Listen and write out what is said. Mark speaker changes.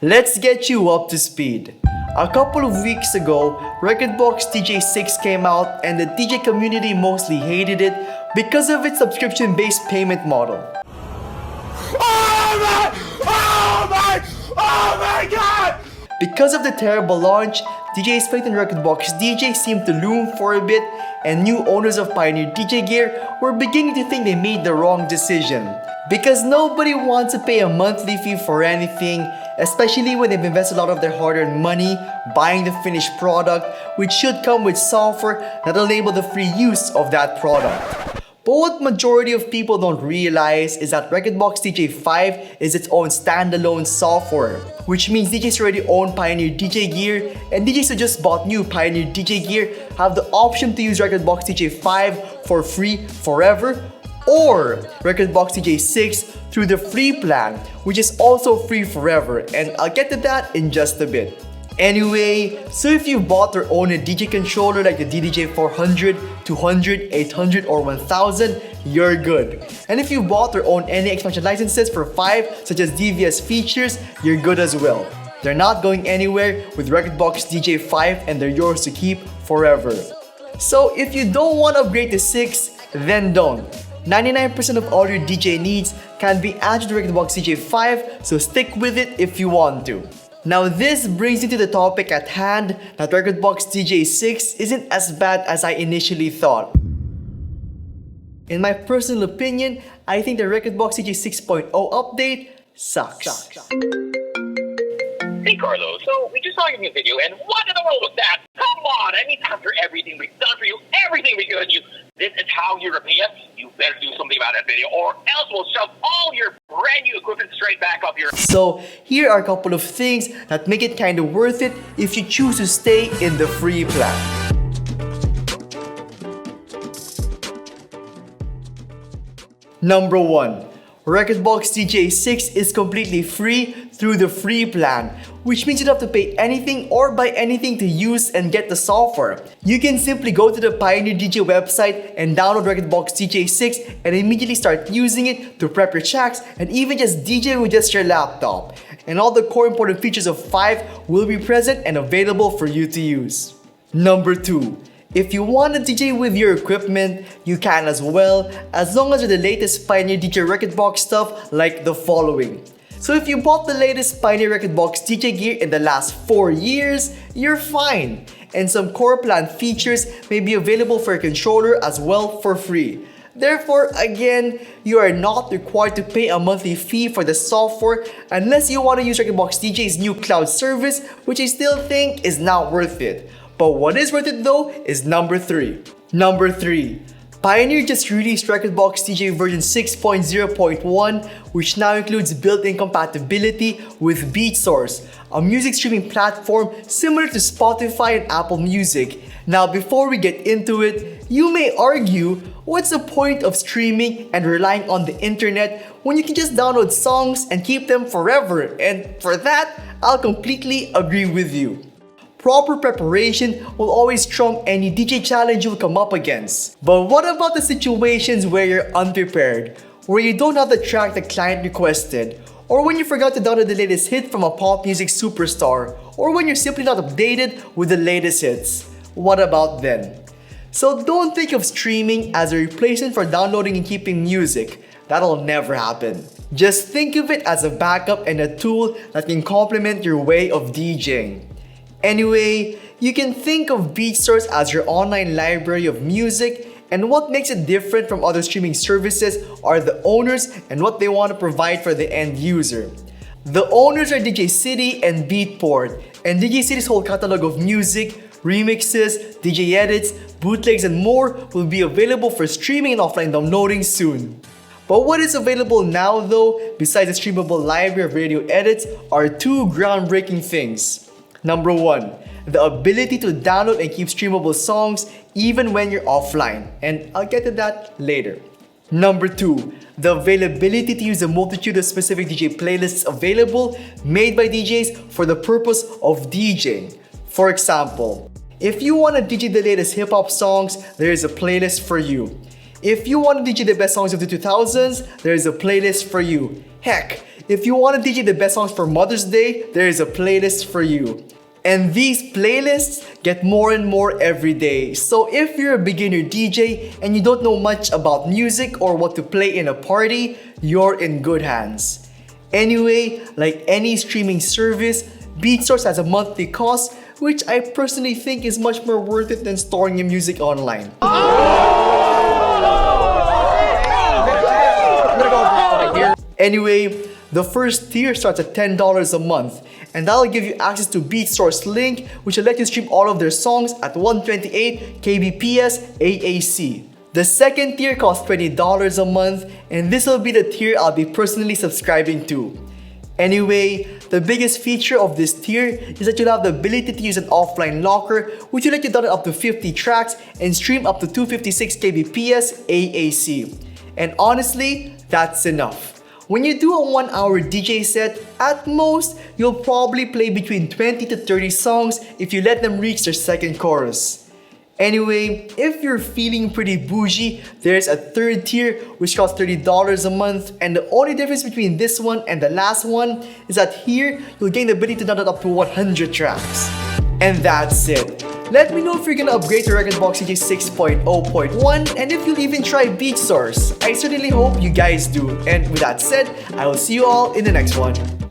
Speaker 1: Let's get you up to speed. A couple of weeks ago, Rekordbox DJ 6 came out and the DJ community mostly hated it because of its subscription-based payment model.
Speaker 2: Oh my god!
Speaker 1: Because of the terrible launch, DJs playing on Rekordbox DJ seemed to loom for a bit, and new owners of Pioneer DJ gear were beginning to think they made the wrong decision. Because nobody wants to pay a monthly fee for anything, especially when they've invested a lot of their hard-earned money buying the finished product, which should come with software that'll enable the free use of that product. But what majority of people don't realize is that Rekordbox DJ 5 is its own standalone software, which means DJs who already own Pioneer DJ gear and DJs who just bought new Pioneer DJ gear have the option to use Rekordbox DJ 5 for free forever, or Rekordbox DJ 6 through the free plan, which is also free forever, and I'll get to that in just a bit. Anyway, so if you bought or own a DJ controller like the DDJ 400, 200, 800, or 1000, you're good. And if you bought or own any expansion licenses for 5, such as DVS features, you're good as well. They're not going anywhere with Rekordbox DJ 5 and they're yours to keep forever. So if you don't want to upgrade to 6, then don't. 99% of all your DJ needs can be added to Rekordbox DJ 5, so stick with it if you want to. Now this brings me to the topic at hand that Rekordbox DJ 6 isn't as bad as I initially thought. In my personal opinion, I think the Rekordbox DJ 6.0 update sucks.
Speaker 2: Hey Carlos, so we just saw your new video and what in the world was that? Come on, I mean after everything we've done for you, everything we've given you, this is how you repay us? You better do something about that video or else we'll shove all your brand new equipment straight back up your...
Speaker 1: So here are a couple of things that make it kinda worth it if you choose to stay in the free plan. Number 1. Rekordbox DJ 6 is completely free through the free plan, which means you don't have to pay anything or buy anything to use and get the software. You can simply go to the Pioneer DJ website and download Rekordbox DJ 6 and immediately start using it to prep your tracks and even just DJ with just your laptop. And all the core important features of 5 will be present and available for you to use. Number 2. If you want to DJ with your equipment, you can as well, as long as you're the latest Pioneer DJ Rekordbox stuff like the following. So if you bought the latest Pioneer Rekordbox DJ gear in the last 4 years, you're fine. And some core plan features may be available for your controller as well for free. Therefore, again, you are not required to pay a monthly fee for the software unless you want to use Rekordbox DJ's new cloud service, which I still think is not worth it. But what is worth it though is number 3. Number 3. Pioneer just released Rekordbox DJ version 6.0.1, which now includes built-in compatibility with Beatsource, a music streaming platform similar to Spotify and Apple Music. Now before we get into it, you may argue, what's the point of streaming and relying on the internet when you can just download songs and keep them forever? And for that, I'll completely agree with you. Proper preparation will always trump any DJ challenge you'll come up against. But what about the situations where you're unprepared, where you don't have the track the client requested, or when you forgot to download the latest hit from a pop music superstar, or when you're simply not updated with the latest hits? What about then? So don't think of streaming as a replacement for downloading and keeping music. That'll never happen. Just think of it as a backup and a tool that can complement your way of DJing. Anyway, you can think of Beatsource as your online library of music, and what makes it different from other streaming services are the owners and what they want to provide for the end user. The owners are DJ City and Beatport, and DJ City's whole catalog of music, remixes, DJ edits, bootlegs, and more will be available for streaming and offline downloading soon. But what is available now though, besides the streamable library of radio edits, are 2 groundbreaking things. Number 1, the ability to download and keep streamable songs even when you're offline, and I'll get to that later. Number 2, the availability to use a multitude of specific DJ playlists available, made by DJs for the purpose of DJing. For example, if you want to DJ the latest hip-hop songs, there is a playlist for you. If you want to DJ the best songs of the 2000s, there is a playlist for you. Heck, If you want to DJ the best songs for Mother's Day, there is a playlist for you. And these playlists get more and more every day. So if you're a beginner DJ and you don't know much about music or what to play in a party, you're in good hands. Anyway, like any streaming service, Beatsource has a monthly cost, which I personally think is much more worth it than storing your music online. Anyway, the first tier starts at $10 a month, and that'll give you access to Beatsource Link, which will let you stream all of their songs at 128 kbps AAC. The second tier costs $20 a month, and this will be the tier I'll be personally subscribing to. Anyway, the biggest feature of this tier is that you'll have the ability to use an offline locker, which will let you download up to 50 tracks and stream up to 256 kbps AAC. And honestly, that's enough. When you do a 1-hour DJ set, at most, you'll probably play between 20 to 30 songs if you let them reach their second chorus. Anyway, if you're feeling pretty bougie, there's a third tier which costs $30 a month, and the only difference between this one and the last one is that here, you'll gain the ability to download up to 100 tracks. And that's it. Let me know if you're gonna upgrade to Rekordbox DJ 6.0.1 and if you'll even try Beatsource. I certainly hope you guys do. And with that said, I will see you all in the next one.